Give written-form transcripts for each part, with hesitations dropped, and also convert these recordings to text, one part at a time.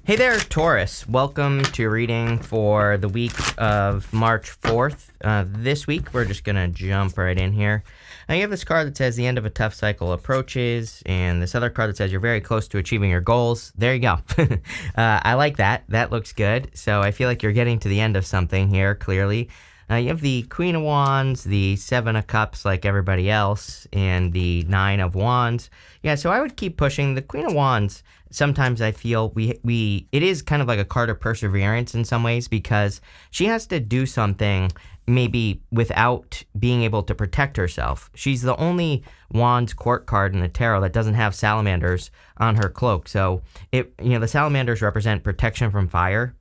Hey there, Taurus. Welcome to your reading for the week of March 4th. This week, we're just going to jump right in here. Now, you have this card that says the end of a tough cycle approaches, and this other card that says you're very close to achieving your goals. There you go. I like that. That looks good. So I feel like you're getting to the end of something here, clearly. You have the Queen of Wands, the Seven of Cups like everybody else, and the Nine of Wands. Yeah, so I would keep pushing. The Queen of Wands, sometimes I feel it is kind of like a card of perseverance in some ways, because she has to do something maybe without being able to protect herself. She's the only Wands court card in the tarot that doesn't have salamanders on her cloak. So the salamanders represent protection from fire.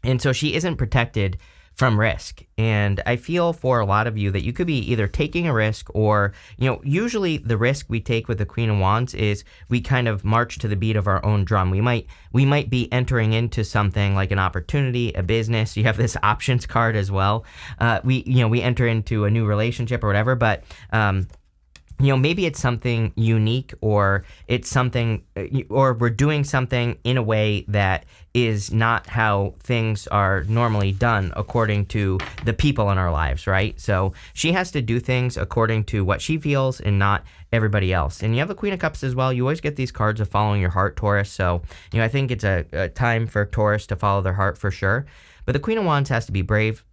And so she isn't protected from risk. And I feel for a lot of you that you could be either taking a risk or, usually the risk we take with the Queen of Wands is we kind of march to the beat of our own drum. We might be entering into something like an opportunity, a business. You have this options card as well. We enter into a new relationship or whatever, but maybe it's something unique, or it's something, or we're doing something in a way that is not how things are normally done according to the people in our lives, right? So she has to do things according to what she feels and not everybody else. And you have the Queen of Cups as well. You always get these cards of following your heart, Taurus. So, I think it's a time for Taurus to follow their heart for sure. But the Queen of Wands has to be brave.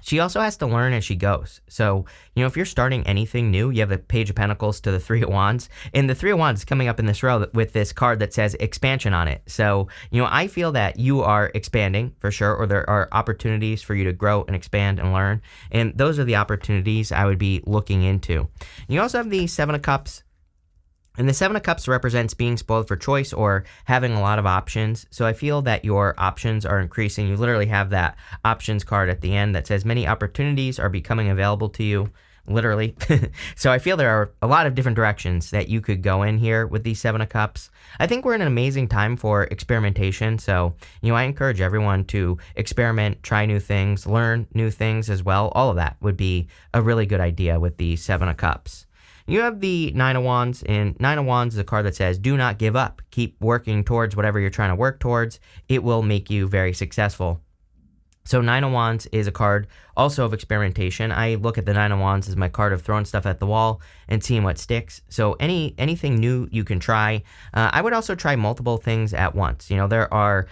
She also has to learn as she goes. So, if you're starting anything new, you have the Page of Pentacles to the Three of Wands. And the Three of Wands is coming up in this row with this card that says expansion on it. So, I feel that you are expanding for sure, or there are opportunities for you to grow and expand and learn. And those are the opportunities I would be looking into. You also have the Seven of Cups. And the Seven of Cups represents being spoiled for choice or having a lot of options. So I feel that your options are increasing. You literally have that options card at the end that says many opportunities are becoming available to you, literally. So I feel there are a lot of different directions that you could go in here with these Seven of Cups. I think we're in an amazing time for experimentation. So, I encourage everyone to experiment, try new things, learn new things as well. All of that would be a really good idea with the Seven of Cups. You have the Nine of Wands, and Nine of Wands is a card that says, do not give up. Keep working towards whatever you're trying to work towards. It will make you very successful. So Nine of Wands is a card also of experimentation. I look at the Nine of Wands as my card of throwing stuff at the wall and seeing what sticks. So anything new you can try. I would also try multiple things at once. There are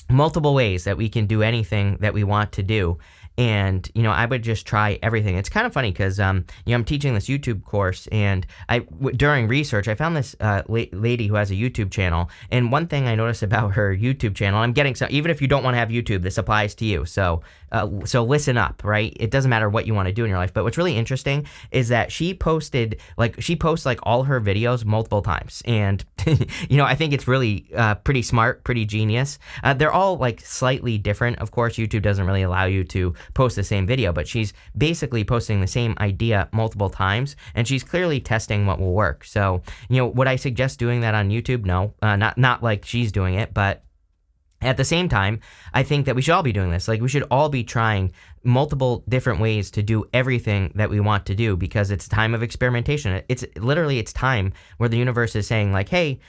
multiple ways that we can do anything that we want to do. And, I would just try everything. It's kind of funny because, I'm teaching this YouTube course, and during research, I found this lady who has a YouTube channel. And one thing I noticed about her YouTube channel, I'm getting some, even if you don't want to have YouTube, this applies to you. So listen up, right? It doesn't matter what you want to do in your life. But what's really interesting is that she posts all her videos multiple times. And, I think it's really pretty smart, pretty genius. They're all slightly different. Of course, YouTube doesn't really allow you to post the same video, but she's basically posting the same idea multiple times, and she's clearly testing what will work. So, would I suggest doing that on YouTube? No, not like she's doing it, but at the same time, I think that we should all be doing this. We should all be trying multiple different ways to do everything that we want to do, because it's time of experimentation. It's time where the universe is saying hey,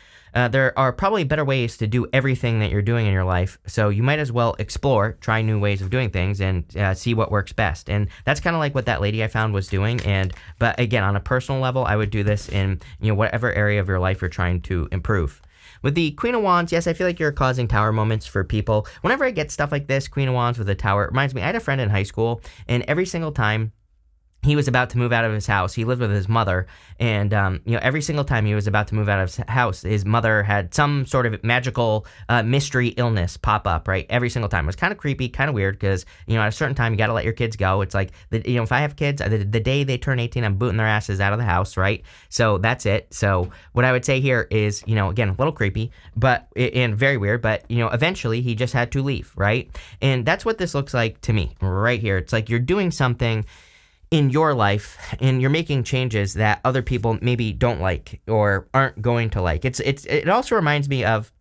there are probably better ways to do everything that you're doing in your life. So you might as well explore, try new ways of doing things, and see what works best. And that's kind of like what that lady I found was doing. But again, on a personal level, I would do this in whatever area of your life you're trying to improve. With the Queen of Wands, yes, I feel like you're causing tower moments for people. Whenever I get stuff like this, Queen of Wands with a tower, it reminds me, I had a friend in high school, and every single time he was about to move out of his house, he lived with his mother, and every single time he was about to move out of his house, his mother had some sort of magical mystery illness pop up, right? Every single time. It was kind of creepy, kind of weird, because at a certain time you got to let your kids go. It's like, if I have kids, the day they turn 18, I'm booting their asses out of the house, right? So that's it. So what I would say here is, again, a little creepy, and very weird, but eventually he just had to leave, right? And that's what this looks like to me right here. It's like you're doing something in your life, and you're making changes that other people maybe don't like or aren't going to like. It also reminds me of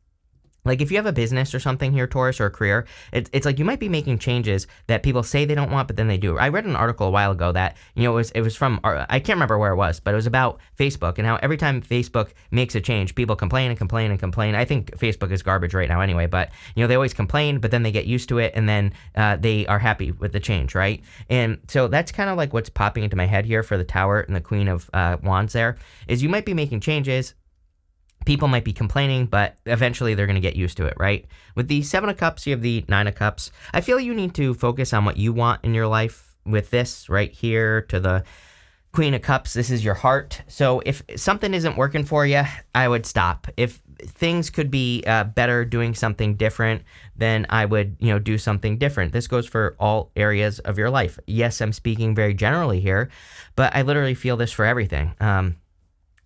Like if you have a business or something here, Taurus, or a career, it's like you might be making changes that people say they don't want, but then they do. I read an article a while ago that, it was from, I can't remember where it was, but it was about Facebook and how every time Facebook makes a change, people complain and complain and complain. I think Facebook is garbage right now anyway, but, they always complain, but then they get used to it and then they are happy with the change, right? And so that's kind of like what's popping into my head here for the Tower and the Queen of Wands there, is you might be making changes. People might be complaining, but eventually they're going to get used to it, right? With the Seven of Cups, you have the Nine of Cups. I feel you need to focus on what you want in your life with this right here to the Queen of Cups. This is your heart. So if something isn't working for you, I would stop. If things could be better doing something different, then I would, do something different. This goes for all areas of your life. Yes, I'm speaking very generally here, but I literally feel this for everything.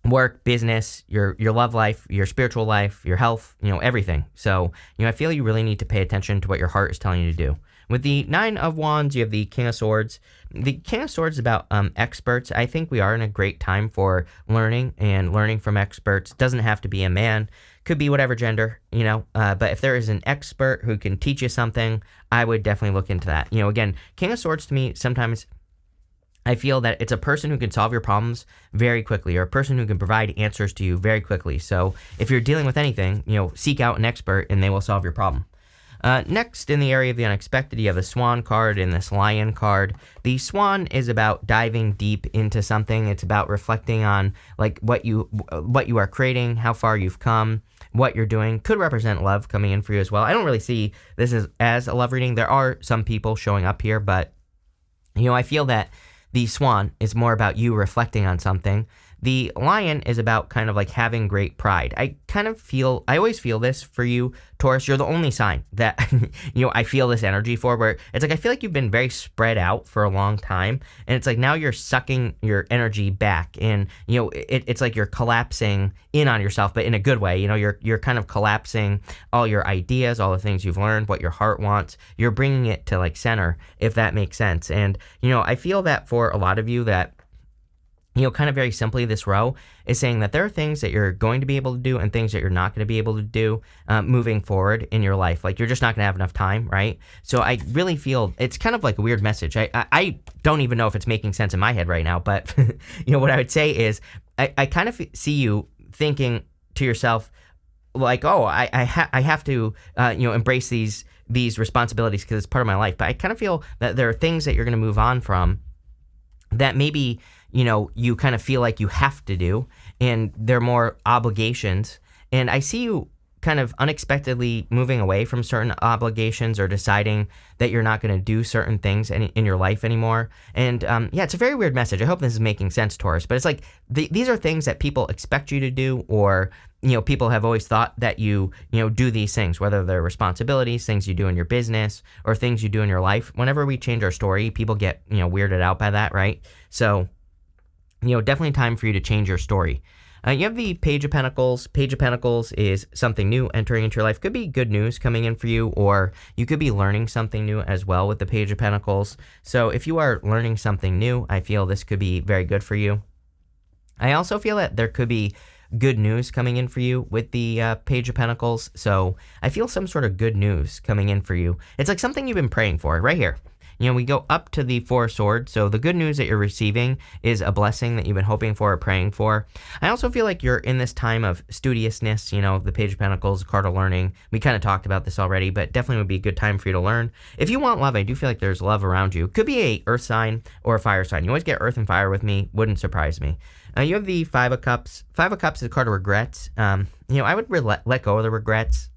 Work, business, your love life, your spiritual life, your health, everything. So, I feel you really need to pay attention to what your heart is telling you to do. With the Nine of Wands, you have the King of Swords. The King of Swords is about experts. I think we are in a great time for learning and learning from experts. Doesn't have to be a man. Could be whatever gender, but if there is an expert who can teach you something, I would definitely look into that. Again, King of Swords to me, sometimes I feel that it's a person who can solve your problems very quickly, or a person who can provide answers to you very quickly. So if you're dealing with anything, seek out an expert and they will solve your problem. Next, in the area of the unexpected, you have the Swan card and this Lion card. The Swan is about diving deep into something. It's about reflecting on like what you are creating, how far you've come, what you're doing. Could represent love coming in for you as well. I don't really see this as a love reading. There are some people showing up here, but I feel that the Swan is more about you reflecting on something. The Lion is about kind of like having great pride. I always feel this for you, Taurus. You're the only sign that, I feel this energy for, where it's like, I feel like you've been very spread out for a long time. And it's like, now you're sucking your energy back and, it's like you're collapsing in on yourself, but in a good way. You're kind of collapsing all your ideas, all the things you've learned, what your heart wants. You're bringing it to like center, if that makes sense. And, I feel that for a lot of you that, kind of very simply, this row is saying that there are things that you're going to be able to do and things that you're not going to be able to do moving forward in your life. Like, you're just not going to have enough time, right? So I really feel it's kind of like a weird message. I don't even know if it's making sense in my head right now, but, what I would say is I kind of see you thinking to yourself, like, oh, I have to, embrace these responsibilities because it's part of my life. But I kind of feel that there are things that you're going to move on from that maybe you kind of feel like you have to do, and they're more obligations. And I see you kind of unexpectedly moving away from certain obligations or deciding that you're not going to do certain things in your life anymore. And it's a very weird message. I hope this is making sense, Taurus. But it's like these are things that people expect you to do, or people have always thought that you do these things, whether they're responsibilities, things you do in your business, or things you do in your life. Whenever we change our story, people get weirded out by that, right? So definitely time for you to change your story. You have the Page of Pentacles. Page of Pentacles is something new entering into your life. Could be good news coming in for you, or you could be learning something new as well with the Page of Pentacles. So if you are learning something new, I feel this could be very good for you. I also feel that there could be good news coming in for you with the Page of Pentacles. So I feel some sort of good news coming in for you. It's like something you've been praying for right here. We go up to the Four of Swords. So the good news that you're receiving is a blessing that you've been hoping for or praying for. I also feel like you're in this time of studiousness. The Page of Pentacles, card of learning. We kind of talked about this already, but definitely would be a good time for you to learn. If you want love, I do feel like there's love around you. Could be a earth sign or a fire sign. You always get earth and fire with me. Wouldn't surprise me. You have the Five of Cups. Five of Cups is a card of regrets. I would let go of the regrets.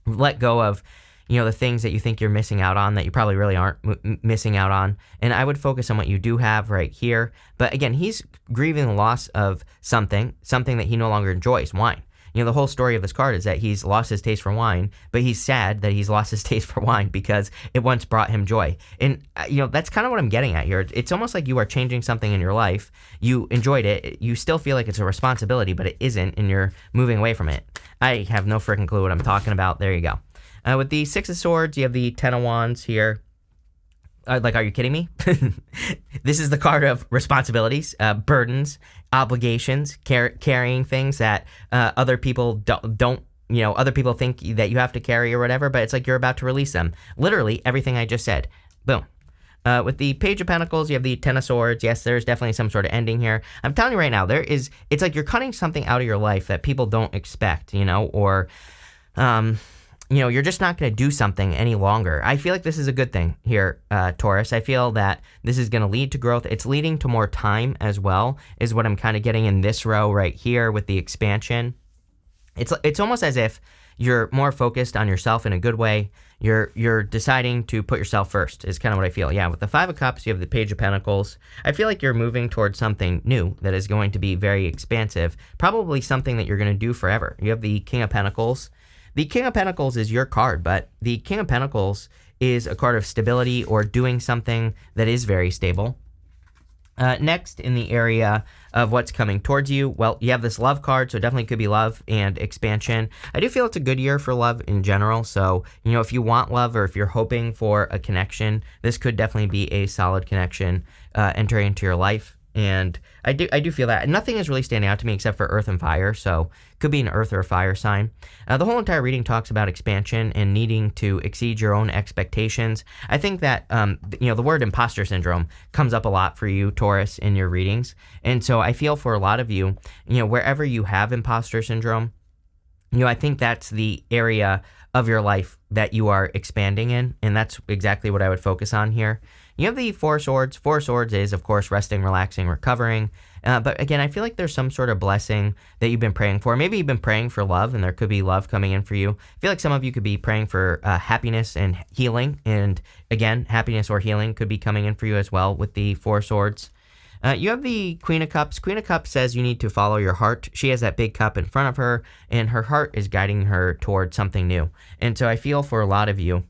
Let go of the things that you think you're missing out on that you probably really aren't missing out on. And I would focus on what you do have right here. But again, he's grieving the loss of something that he no longer enjoys, wine. The whole story of this card is that he's lost his taste for wine, but he's sad that he's lost his taste for wine because it once brought him joy. And, that's kind of what I'm getting at here. It's almost like you are changing something in your life. You enjoyed it. You still feel like it's a responsibility, but it isn't, and you're moving away from it. I have no freaking clue what I'm talking about. There you go. With the Six of Swords, you have the Ten of Wands here. Are you kidding me? This is the card of responsibilities, burdens, obligations, carrying things that other people don't other people think that you have to carry or whatever, but it's like you're about to release them. Literally everything I just said. Boom. With the Page of Pentacles, you have the Ten of Swords. Yes, there's definitely some sort of ending here. I'm telling you right now, it's like you're cutting something out of your life that people don't expect, or, you're just not going to do something any longer. I feel like this is a good thing here, Taurus. I feel that this is going to lead to growth. It's leading to more time as well, is what I'm kind of getting in this row right here with the expansion. It's almost as if you're more focused on yourself in a good way. You're deciding to put yourself first is kind of what I feel. Yeah, with the Five of Cups, you have the Page of Pentacles. I feel like you're moving towards something new that is going to be very expansive, probably something that you're going to do forever. You have the King of Pentacles. The King of Pentacles is your card, but the King of Pentacles is a card of stability or doing something that is very stable. Next, in the area of what's coming towards you, well, you have this love card, so it definitely could be love and expansion. I do feel it's a good year for love in general, so, if you want love or if you're hoping for a connection, this could definitely be a solid connection entering into your life. And I do feel that. Nothing is really standing out to me except for earth and fire, so could be an earth or a fire sign. The whole entire reading talks about expansion and needing to exceed your own expectations. I think that, the word imposter syndrome comes up a lot for you, Taurus, in your readings. And so I feel for a lot of you, wherever you have imposter syndrome, I think that's the area of your life that you are expanding in, and that's exactly what I would focus on here. You have the Four Swords. Four Swords is, of course, resting, relaxing, recovering. But again, I feel like there's some sort of blessing that you've been praying for. Maybe you've been praying for love, and there could be love coming in for you. I feel like some of you could be praying for happiness and healing. And again, happiness or healing could be coming in for you as well with the Four Swords. You have the Queen of Cups. Queen of Cups says you need to follow your heart. She has that big cup in front of her, and her heart is guiding her towards something new. And so I feel for a lot of you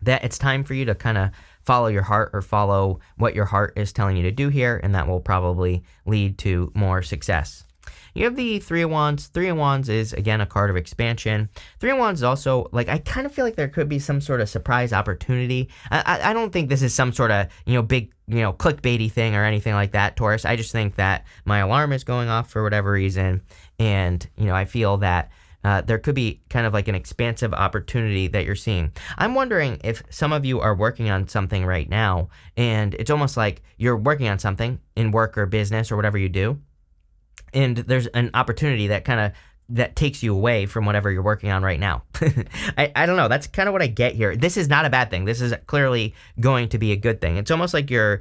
that it's time for you to kind of follow your heart or follow what your heart is telling you to do here, and that will probably lead to more success. You have the Three of Wands. Three of Wands is, again, a card of expansion. Three of Wands is also, I kind of feel like there could be some sort of surprise opportunity. I don't think this is some sort of, big, clickbaity thing or anything like that, Taurus. I just think that my alarm is going off for whatever reason, and, I feel that there could be kind of like an expansive opportunity that you're seeing. I'm wondering if some of you are working on something right now, and it's almost like you're working on something in work or business or whatever you do, and there's an opportunity that takes you away from whatever you're working on right now. I don't know. That's kind of what I get here. This is not a bad thing. This is clearly going to be a good thing. It's almost like you're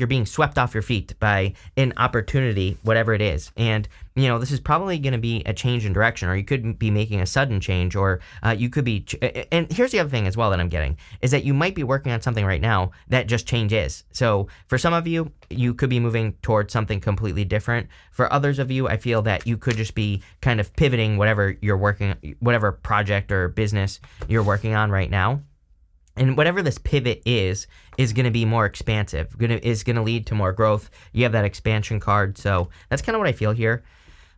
being swept off your feet by an opportunity, whatever it is. And this is probably going to be a change in direction, or you could be making a sudden change, or you could be. And here's the other thing as well that I'm getting is that you might be working on something right now that just changes. So for some of you, you could be moving towards something completely different. For others of you, I feel that you could just be kind of pivoting whatever project or business you're working on right now. And whatever this pivot is going to be more expansive, is going to lead to more growth. You have that expansion card, so that's kind of what I feel here.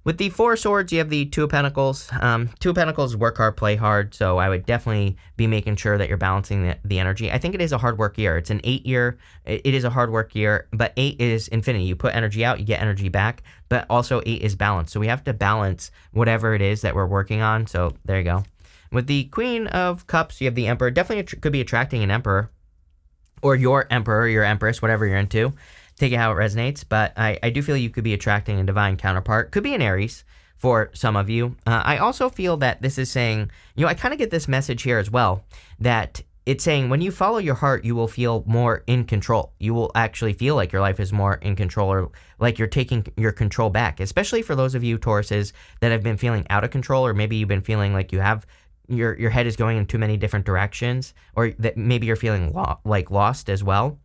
With the Four Swords, you have the Two of Pentacles. Two of Pentacles, work hard, play hard, so I would definitely be making sure that you're balancing the energy. I think it is a hard work year. It's an 8 year. It is a hard work year, but 8 is infinity. You put energy out, you get energy back, but also 8 is balance. So we have to balance whatever it is that we're working on, so there you go. With the Queen of Cups, you have the Emperor. Definitely could be attracting an Emperor, or your Emperor, your Empress, whatever you're into. Take it how it resonates, but I do feel you could be attracting a divine counterpart. Could be an Aries for some of you. I also feel that this is saying, I kind of get this message here as well, that it's saying when you follow your heart, you will feel more in control. You will actually feel like your life is more in control, or like you're taking your control back, especially for those of you, Tauruses, that have been feeling out of control, or maybe you've been feeling like you have your head is going in too many different directions, or that maybe you're feeling lost as well.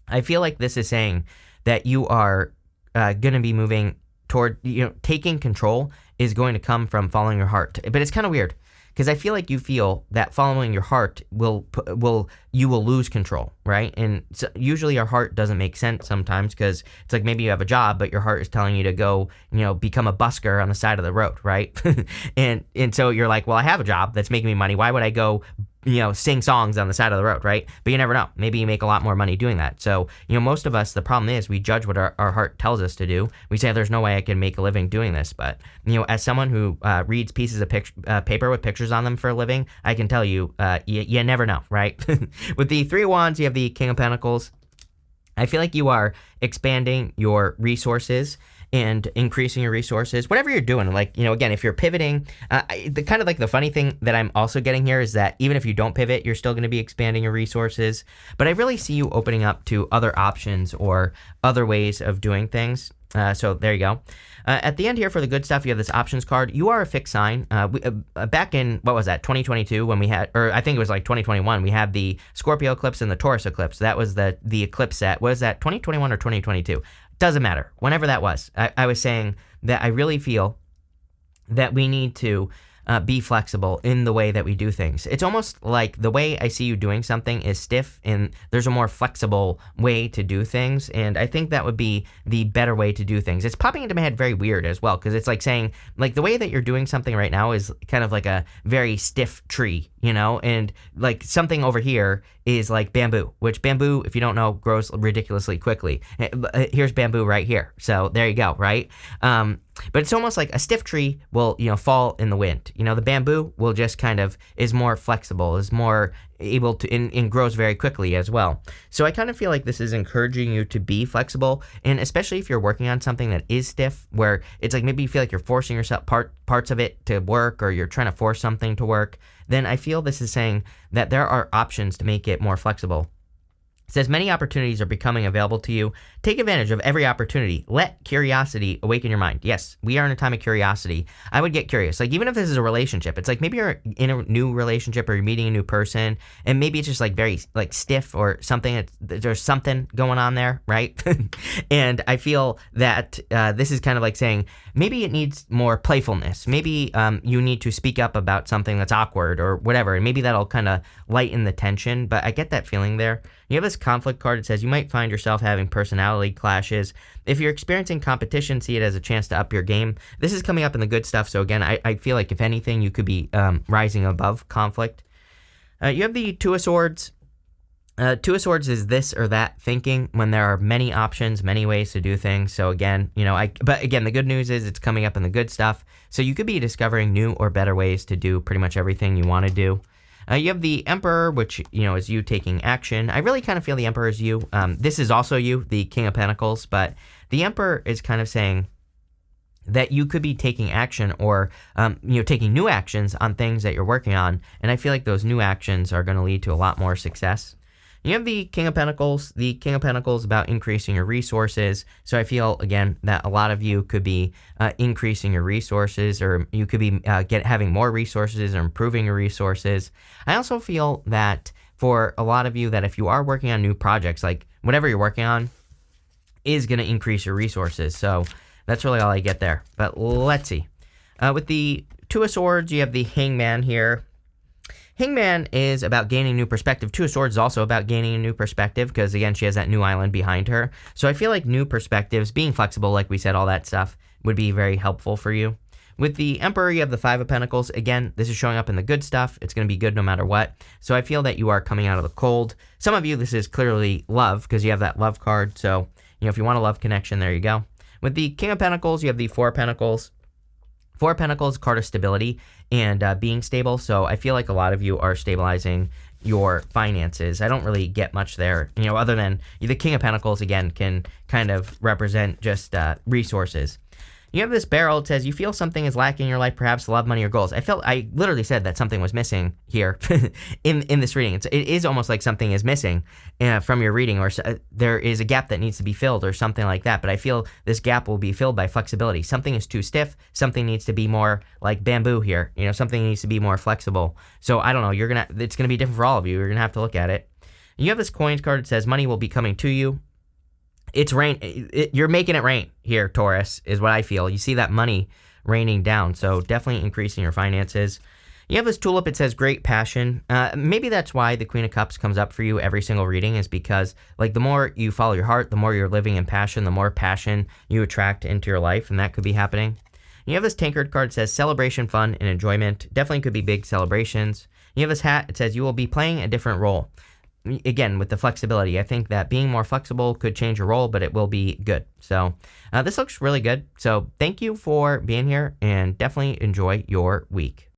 I feel like this is saying that you are going to be moving toward, taking control is going to come from following your heart. But it's kind of weird, because I feel like you feel that following your heart you will lose control, right? And so usually our heart doesn't make sense sometimes, because it's like maybe you have a job, but your heart is telling you to go, become a busker on the side of the road, right? and so you're like, well, I have a job that's making me money. Why would I go sing songs on the side of the road, right? But you never know. Maybe you make a lot more money doing that. So, most of us, the problem is we judge what our heart tells us to do. We say, there's no way I can make a living doing this. But, as someone who reads pieces of paper with pictures on them for a living, I can tell you, you never know, right? With the Three of Wands, you have the King of Pentacles. I feel like you are expanding your resources and increasing your resources, whatever you're doing. Like, again, if you're pivoting, the funny thing that I'm also getting here is that even if you don't pivot, you're still going to be expanding your resources. But I really see you opening up to other options or other ways of doing things. So there you go. At the end here for the good stuff, you have this options card. You are a fixed sign. Back in, 2022 when we had, or I think it was like 2021, we had the Scorpio eclipse and the Taurus eclipse. That was the eclipse set. Was that 2021 or 2022? Doesn't matter. Whenever that was, I was saying that I really feel that we need to be flexible in the way that we do things. It's almost like the way I see you doing something is stiff, and there's a more flexible way to do things, and I think that would be the better way to do things. It's popping into my head very weird as well, because it's like saying, like, the way that you're doing something right now is kind of like a very stiff tree, and like something over here is like bamboo, which bamboo, if you don't know, grows ridiculously quickly. Here's bamboo right here. So there you go, right? But it's almost like a stiff tree will, fall in the wind. The bamboo will just kind of is more flexible, is more able to, and grows very quickly as well. So I kind of feel like this is encouraging you to be flexible, and especially if you're working on something that is stiff, where it's like maybe you feel like you're forcing yourself parts of it to work, or you're trying to force something to work, then I feel this is saying that there are options to make it more flexible. It says many opportunities are becoming available to you. Take advantage of every opportunity. Let curiosity awaken your mind. Yes, we are in a time of curiosity. I would get curious. Like, even if this is a relationship, it's like maybe you're in a new relationship or you're meeting a new person, and maybe it's just like very like stiff or something. There's something going on there, right? And I feel that this is kind of like saying maybe it needs more playfulness. Maybe you need to speak up about something that's awkward or whatever, and maybe that'll kind of lighten the tension. But I get that feeling there. You have this conflict card. It says you might find yourself having personality clashes. If you're experiencing competition, see it as a chance to up your game. This is coming up in the good stuff. So again, I feel like if anything, you could be rising above conflict. You have the Two of Swords. Two of Swords is this or that thinking when there are many options, many ways to do things. So again, but again, the good news is it's coming up in the good stuff. So you could be discovering new or better ways to do pretty much everything you want to do. You have the Emperor, which, is you taking action. I really kind of feel the Emperor is you. This is also you, the King of Pentacles, but the Emperor is kind of saying that you could be taking action or, taking new actions on things that you're working on. And I feel like those new actions are going to lead to a lot more success. You have the King of Pentacles. The King of Pentacles is about increasing your resources. So I feel, again, that a lot of you could be increasing your resources, or you could be having more resources or improving your resources. I also feel that for a lot of you, that if you are working on new projects, like whatever you're working on is going to increase your resources. So that's really all I get there. But let's see. With the Two of Swords, you have the Hangman here. Hangman is about gaining new perspective. Two of Swords is also about gaining a new perspective because, again, she has that new island behind her. So I feel like new perspectives, being flexible, like we said, all that stuff would be very helpful for you. With the Emperor, you have the Five of Pentacles. Again, this is showing up in the good stuff. It's going to be good no matter what. So I feel that you are coming out of the cold. Some of you, this is clearly love because you have that love card. So, if you want a love connection, there you go. With the King of Pentacles, you have the Four of Pentacles. Four of Pentacles, card of stability and being stable. So I feel like a lot of you are stabilizing your finances. I don't really get much there, other than the King of Pentacles, again, can kind of represent just resources. You have this barrel. It says you feel something is lacking in your life, perhaps love, money, or goals. I literally said that something was missing here in this reading. It is almost like something is missing from your reading, or there is a gap that needs to be filled or something like that. But I feel this gap will be filled by flexibility. Something is too stiff. Something needs to be more like bamboo here. Something needs to be more flexible. So I don't know. It's gonna be different for all of you. You're gonna have to look at it. You have this coins card. It says money will be coming to you. It's rain. You're making it rain here, Taurus, is what I feel. You see that money raining down, so definitely increasing your finances. You have this tulip. It says great passion. Maybe that's why the Queen of Cups comes up for you every single reading, is because like the more you follow your heart, the more you're living in passion, the more passion you attract into your life, and that could be happening. You have this tankard card. It says celebration, fun, and enjoyment. Definitely could be big celebrations. You have this hat. It says you will be playing a different role. Again, with the flexibility, I think that being more flexible could change your role, but it will be good. So this looks really good. So thank you for being here, and definitely enjoy your week.